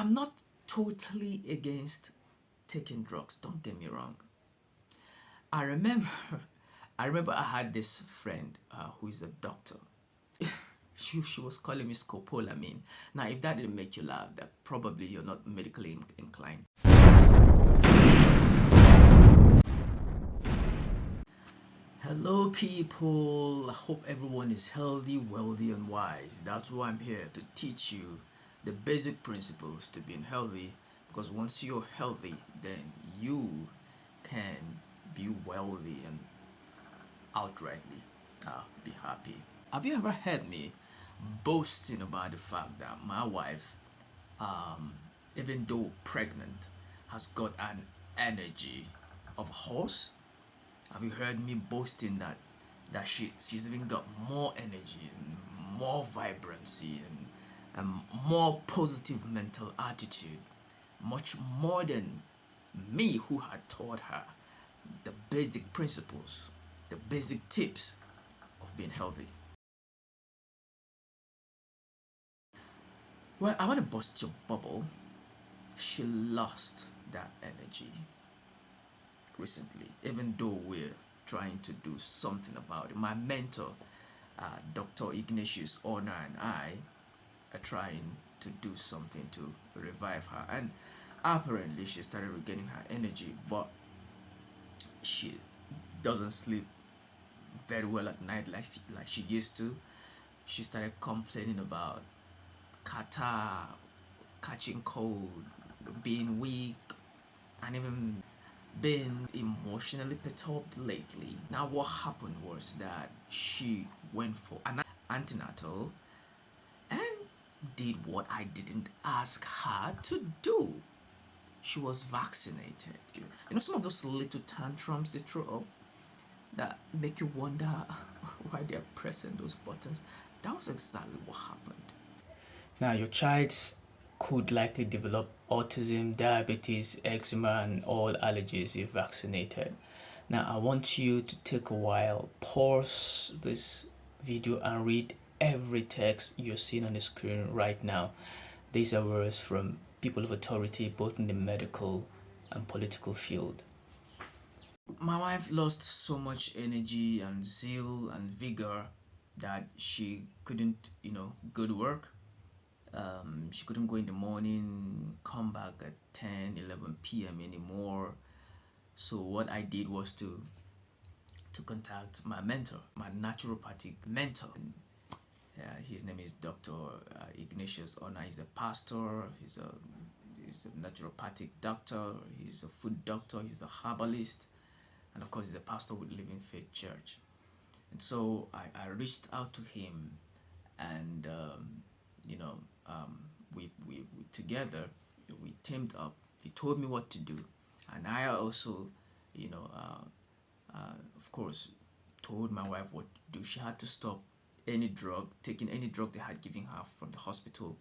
I'm not totally against taking drugs, don't get me wrong. I remember I had this friend who is a doctor. She was calling me scopolamine. Now, if that didn't make you laugh, that probably you're not medically inclined. Hello, people. I hope everyone is healthy, wealthy, and wise. That's why I'm here to teach you the basic principles to being healthy. Because once you're healthy, then you can be wealthy and outrightly be happy. Have you ever heard me boasting about the fact that my wife, um, even though pregnant, has got an energy of a horse? Have you heard me boasting that she's even got more energy and more vibrancy and more positive mental attitude, much more than me who had taught her the basic principles, the basic tips of being healthy. Well, I want to bust your bubble. She lost that energy recently, even though we're trying to do something about it. My mentor, Dr. Ignatius Honor, and I are trying to do something to revive her. And apparently, she started regaining her energy, but she doesn't sleep very well at night like she used to. She started complaining about catarrh, catching cold, being weak, and even been emotionally perturbed lately. Now, what happened was that she went for an antenatal and did what I didn't ask her to do. She was vaccinated. Some of those little tantrums they throw up that make you wonder why they're pressing those buttons. That was exactly what happened. Now, your child could likely develop autism, diabetes, eczema, and all allergies if vaccinated. Now, I want you to take a while, pause this video, and read every text you're seeing on the screen right now. These are words from people of authority, both in the medical and political field. My wife lost so much energy and zeal and vigor that she couldn't, go to work. She couldn't go in the morning, come back at 10, 11 p.m. anymore. So what I did was to contact my mentor, my naturopathic mentor. His name is Dr. Ignatius Ona. He's a pastor. He's a naturopathic doctor. He's a food doctor. He's a herbalist, and of course, he's a pastor with Living Faith Church. And so I reached out to him, and you know, we together we teamed up. He told me what to do, and I also, you know, of course, told my wife what to do. She had to stop taking any drug they had given her from the hospital,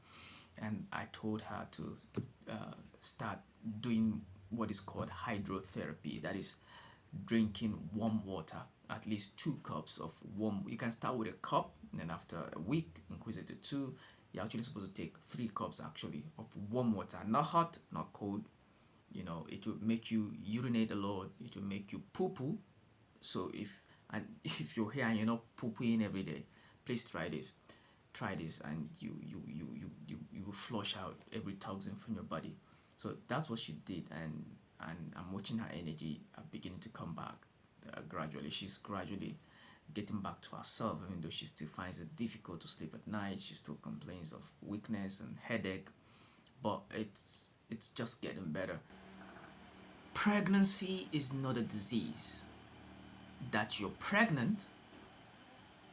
and I told her to start doing what is called hydrotherapy. That is drinking warm water, at least 2 cups of warm. You can start with a cup, and then after a week, increase it to two. You're actually supposed to take 3 cups actually of warm water, not hot, not cold. It will make you urinate a lot. It will make you poo poo. So if you're here and you're not pooping every day, please try this. Try this, and you will flush out every toxin from your body. So that's what she did, and I'm watching her energy beginning to come back gradually. She's gradually getting back to herself, even though she still finds it difficult to sleep at night. She still complains of weakness and headache, but it's just getting better. Pregnancy is not a disease. That you're pregnant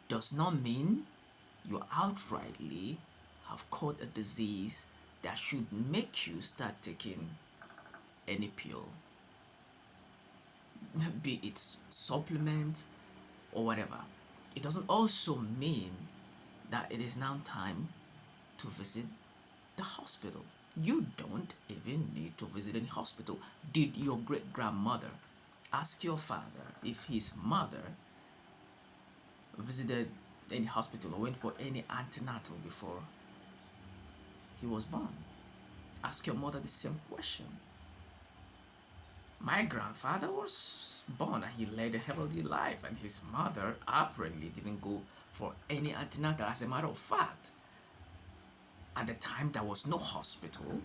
does not mean you outrightly have caught a disease that should make you start taking any pill, be it supplement or whatever. It doesn't also mean that it is now time to visit the hospital. You don't even need to visit any hospital. Did your great grandmother ask your father if his mother visited any hospital or went for any antenatal before he was born? ask your mother the same question. My grandfather was born and he led a healthy life, and his mother apparently didn't go for any antenatal. As a matter of fact, at the time there was no hospital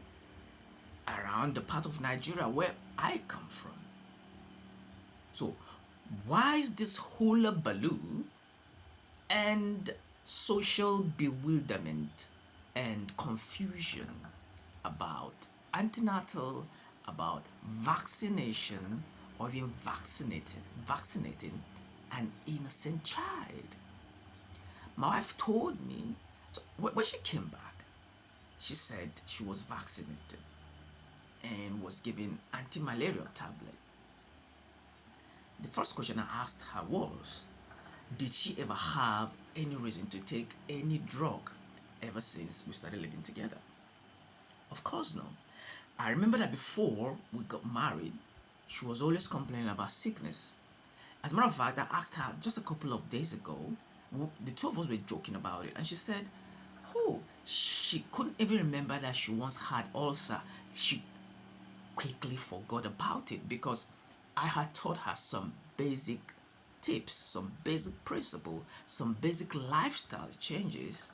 around the part of Nigeria where I come from. So, why is this hullabaloo and social bewilderment and confusion about antenatal, about vaccination, or even vaccinating an innocent child? My wife told me, so when she came back, she said she was vaccinated and was given anti-malaria tablet. The first question I asked her was, did she ever have any reason to take any drug ever since we started living together? Of course no. I remember that before we got married, she was always complaining about sickness. As a matter of fact, I asked her just a couple of days ago, the two of us were joking about it, and she said, oh, she couldn't even remember that she once had ulcer. She quickly forgot about it because I had taught her some basic tips, some basic principle, some basic lifestyle changes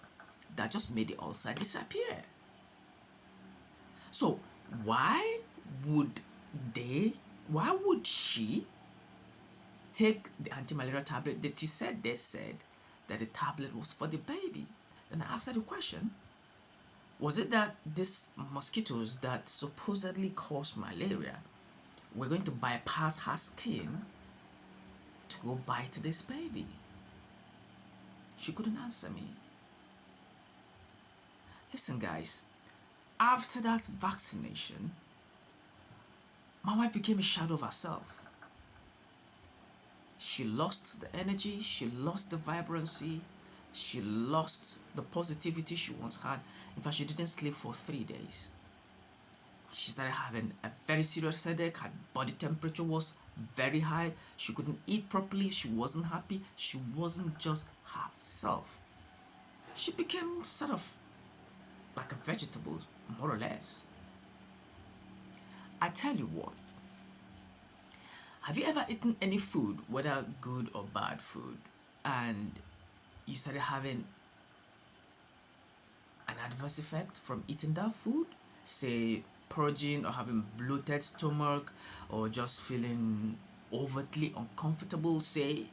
that just made the ulcer disappear. So why would why would she take the anti-malaria tablet? That she said, they said that the tablet was for the baby. Then I asked her the question, was it that these mosquitoes that supposedly cause malaria were going to bypass her skin to go bite this baby? She couldn't answer me. Listen, guys, after that vaccination, my wife became a shadow of herself. She lost the energy, she lost the vibrancy, she lost the positivity she once had. In fact, she didn't sleep for 3 days. She started having a very serious headache. Her body temperature was very high. She couldn't eat properly. She wasn't happy. She wasn't just herself. She became sort of like a vegetable, more or less. I tell you what, have you ever eaten any food, whether good or bad food, and you started having an adverse effect from eating that food? Say purging, or having bloated stomach, or just feeling overtly uncomfortable. Say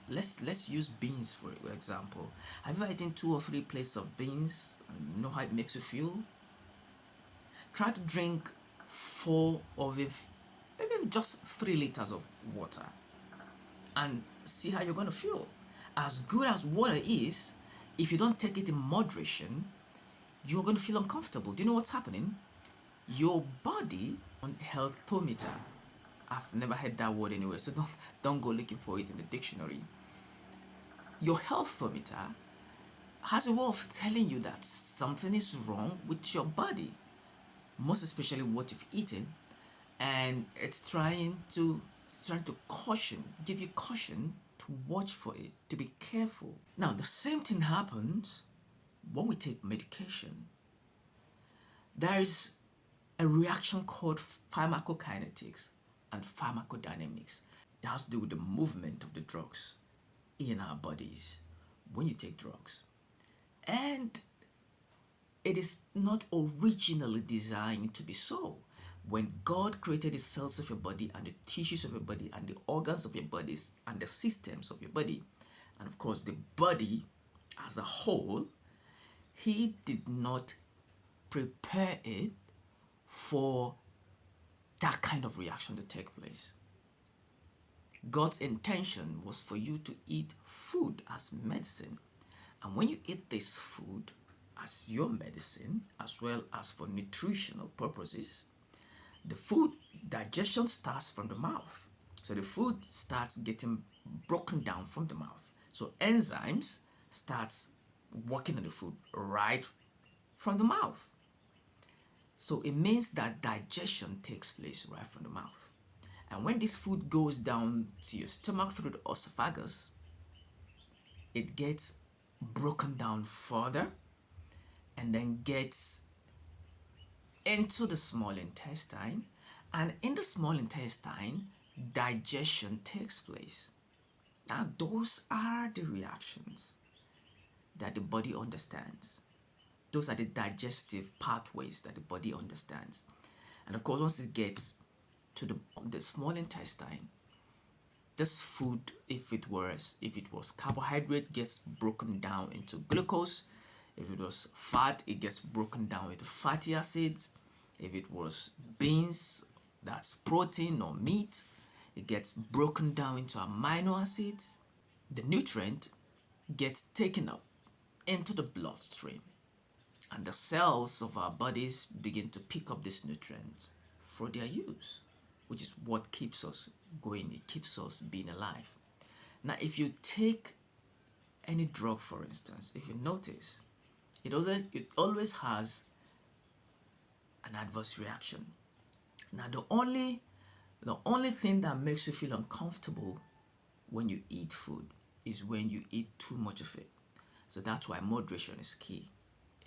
let's use beans for example. Have you ever eaten 2 or 3 plates of beans and you know how it makes you feel? Try to drink 4 of it, maybe just 3 liters of water, and see how you're going to feel. As good as water is, if you don't take it in moderation, you're going to feel uncomfortable. Do you know what's happening? Your body on healthometer. I've never heard that word anyway, so don't go looking for it in the dictionary. Your healthometer has a way of telling you that something is wrong with your body, most especially what you've eaten, and it's trying to caution, give you caution to watch for it, to be careful. Now, the same thing happens when we take medication. There is a reaction called pharmacokinetics and pharmacodynamics. It has to do with the movement of the drugs in our bodies when you take drugs. And it is not originally designed to be so. When God created the cells of your body and the tissues of your body and the organs of your bodies and the systems of your body, and of course the body as a whole, He did not prepare it for that kind of reaction to take place. God's intention was for you to eat food as medicine. And when you eat this food as your medicine, as well as for nutritional purposes, the food digestion starts from the mouth. So the food starts getting broken down from the mouth. So enzymes starts working on the food right from the mouth. So it means that digestion takes place right from the mouth. And when this food goes down to your stomach through the esophagus, it gets broken down further and then gets into the small intestine, and in the small intestine, digestion takes place. Now, those are the reactions that the body understands. Those are the digestive pathways that the body understands. And of course, once it gets to the small intestine, this food, if it was carbohydrate, gets broken down into glucose. If it was fat, it gets broken down into fatty acids. If it was beans, that's protein or meat, it gets broken down into amino acids. The nutrient gets taken up into the bloodstream, and the cells of our bodies begin to pick up these nutrients for their use, which is what keeps us going. It keeps us being alive. Now, if you take any drug, for instance, if you notice, it always has an adverse reaction. Now, the only thing that makes you feel uncomfortable when you eat food is when you eat too much of it. So that's why moderation is key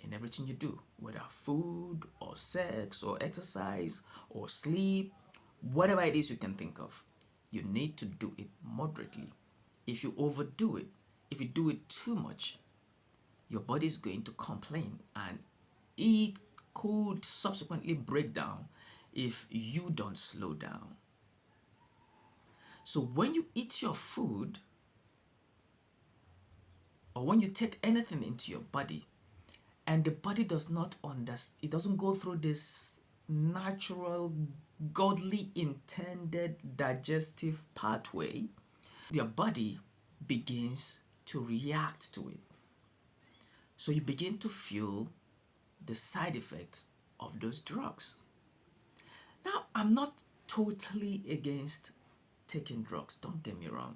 in everything you do, whether food or sex or exercise or sleep, whatever it is you can think of. You need to do it moderately. If you overdo it, if you do it too much, your body is going to complain, and it could subsequently break down if you don't slow down. So when you eat your food, or when you take anything into your body, and the body does not understand, it doesn't go through this natural, godly intended digestive pathway, your body begins to react to it. So you begin to feel the side effects of those drugs. Now, I'm not totally against taking drugs, don't get me wrong.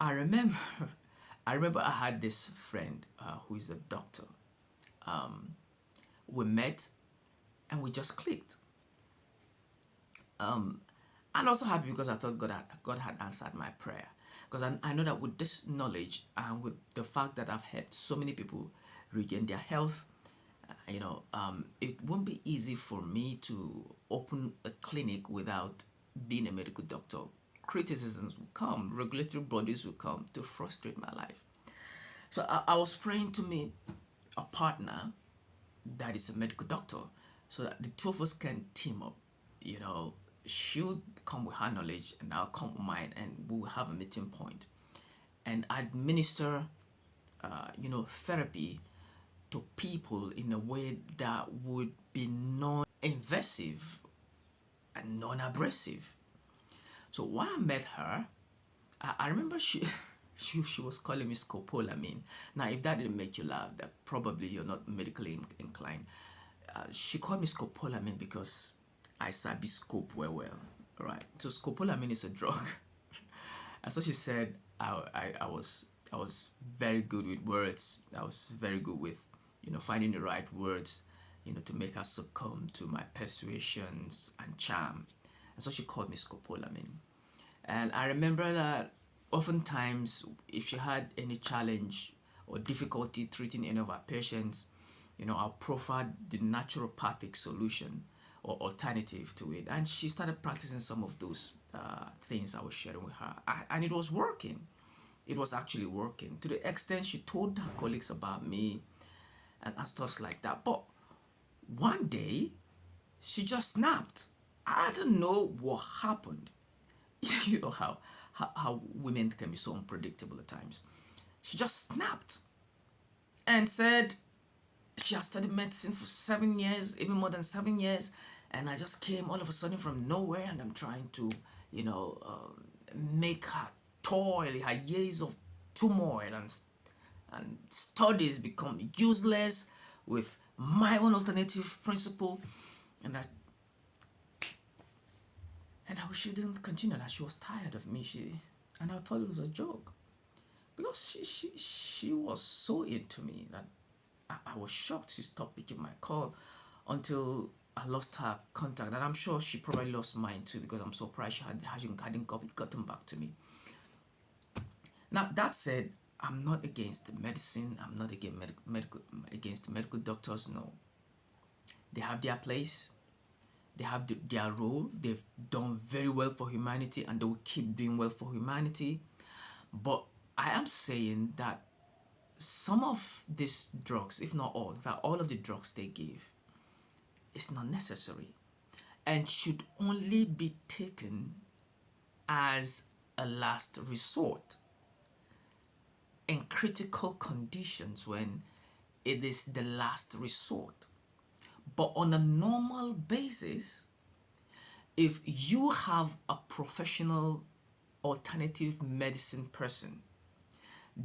I remember I remember I had this friend who is a doctor. We met and we just clicked. I'm also happy because I thought God had answered my prayer. Because I know that with this knowledge and with the fact that I've helped so many people regain their health, it won't be easy for me to open a clinic without being a medical doctor. Criticisms will come, regulatory bodies will come to frustrate my life. So I was praying to meet a partner that is a medical doctor so that the two of us can team up. She'll come with her knowledge and I'll come with mine, and we'll have a meeting point and administer therapy to people in a way that would be non-invasive and non-abrasive. So when I met her, I remember she she was calling me scopolamine. Now, if that didn't make you laugh, that probably you're not medically inclined. She called me scopolamine because I sabi scope well. Right. So scopolamine is a drug. And so she said I was very good with words. I was very good with finding the right words to make her succumb to my persuasions and charm. And so she called me scopolamine. And I remember that oftentimes, if she had any challenge or difficulty treating any of our patients, I'll proffer the naturopathic solution or alternative to it. And she started practicing some of those things I was sharing with her. And it was working. It was actually working to the extent she told her colleagues about me and stuff like that. But one day, she just snapped. I don't know what happened. You know how women can be so unpredictable at times. She just snapped and said she has studied medicine for 7 years, even more than 7 years, and I just came all of a sudden from nowhere, and I'm trying to, make her toil, her years of turmoil and studies become useless with my own alternative principle, and that she didn't continue. That she was tired of me. And I thought it was a joke because she was so into me that I was shocked she stopped picking my call until I lost her contact, and I'm sure she probably lost mine too because I'm surprised she hadn't gotten back to me. Now, that said, I'm not against medicine. I'm not against medical doctors. No, They have their place, they have their role. They've done very well for humanity and they will keep doing well for humanity. But I am saying that some of these drugs, if not all, in fact, all of the drugs they give, is not necessary and should only be taken as a last resort in critical conditions when it is the last resort. But on a normal basis, if you have a professional alternative medicine person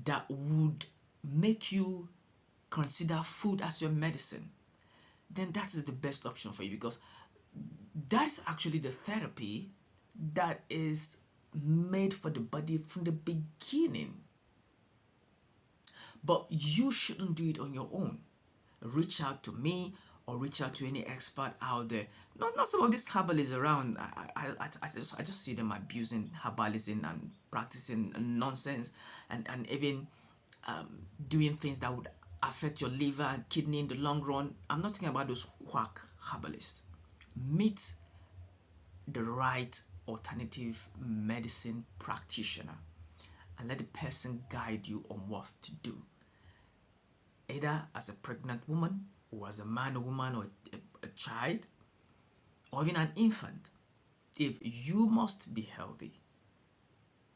that would make you consider food as your medicine, then that is the best option for you, because that's actually the therapy that is made for the body from the beginning. But you shouldn't do it on your own. Reach out to me or reach out to any expert out there. Not some of these herbalists around. I just see them abusing herbalism and practicing nonsense, and even doing things that would affect your liver and kidney in the long run. I'm not talking about those quack herbalists. Meet the right alternative medicine practitioner and let the person guide you on what to do, either as a pregnant woman or as a man or woman or a child or even an infant. If you must be healthy,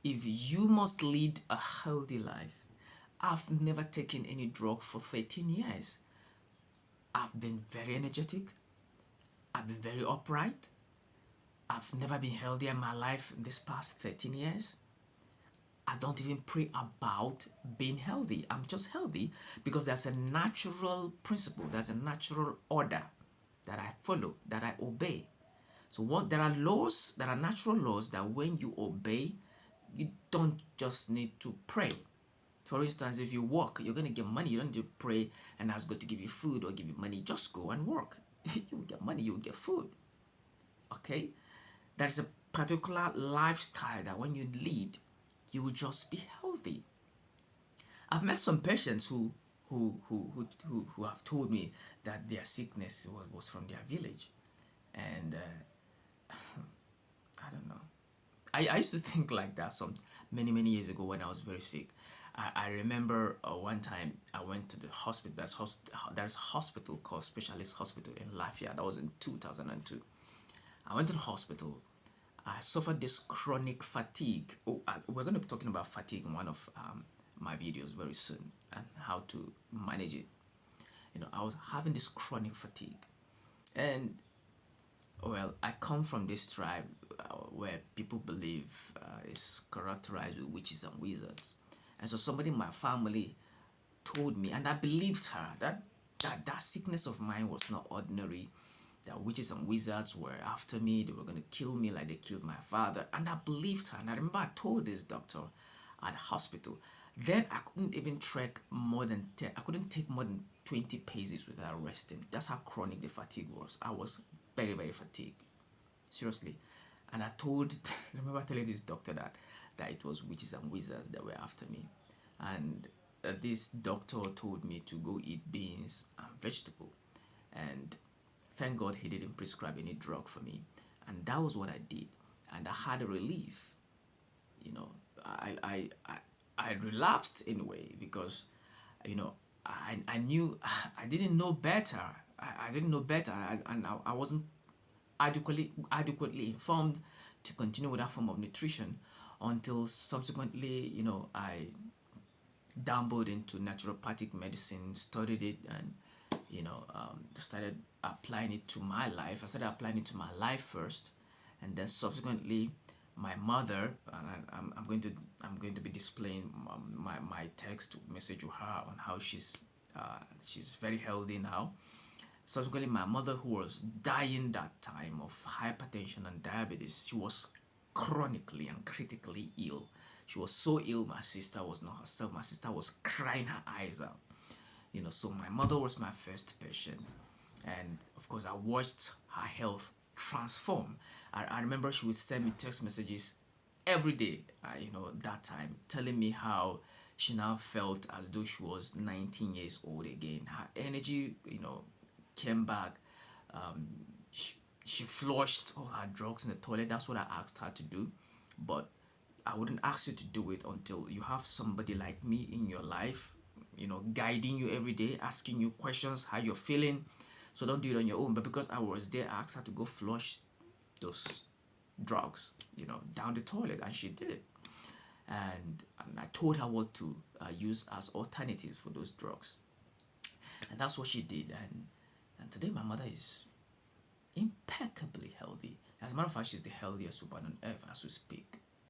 if you must lead a healthy life, I've never taken any drug for 13 years. I've been very energetic. I've been very upright. I've never been healthy in my life in this past 13 years. I don't even pray about being healthy. I'm just healthy because there's a natural principle, there's a natural order that I follow, that I obey. So what there are laws, there are natural laws that when you obey, you don't just need to pray. For instance, if you work, you're gonna get money. You don't need to pray and ask God to give you food or give you money. Just go and work. You will get money, you will get food. Okay? There's a particular lifestyle that when you lead, you will just be healthy. I've met some patients who have told me that their sickness was from their village. And I don't know. I used to think like that some many years ago when I was very sick. I remember one time I went to the hospital. There's a hospital called Specialist Hospital in Lafayette. That was in 2002. I went to the hospital. I suffered this chronic fatigue. We're going to be talking about fatigue in one of my videos very soon and how to manage it. I was having this chronic fatigue, and well, I come from this tribe where people believe is characterized with witches and wizards, and so somebody in my family told me, and I believed her, that sickness of mine was not ordinary, that witches and wizards were after me, they were going to kill me like they killed my father, and I believed her. And I remember I told this doctor at the hospital, then I couldn't even trek more than 10, I couldn't take more than 20 paces without resting. That's how chronic the fatigue was. I was very fatigued, seriously. And I told I remember telling this doctor that it was witches and wizards that were after me. And this doctor told me to go eat beans and vegetable, and thank God he didn't prescribe any drug for me. And that was what I did, and I had a relief. you know I relapsed anyway, because you know I knew I didn't know better. I didn't know better, and I wasn't adequately informed to continue with that form of nutrition until subsequently I dabbled into naturopathic medicine, studied it, and started applying it to my life. I started applying it to my life first, and then subsequently my mother, and I'm going to be displaying my text message to her on how she's very healthy now. Subsequently, my mother, who was dying that time of hypertension and diabetes, she was chronically and critically ill. She was so ill, my sister was not herself. My sister was crying her eyes out. So my mother was my first patient. And of course, I watched her health transform. I remember she would send me text messages every day, that time, telling me how she now felt as though she was 19 years old again. Her energy, came back. she, she flushed all her drugs in the toilet. That's what I asked her to do. But I wouldn't ask you to do it until you have somebody like me in your life, guiding you every day, asking you questions, how you're feeling. So don't do it on your own. But because I was there, I asked her to go flush those drugs, down the toilet, and she did. And I told her what to use as alternatives for those drugs, and that's what she did. And today my mother is impeccably healthy. As a matter of fact, she's the healthiest woman on earth as we speak.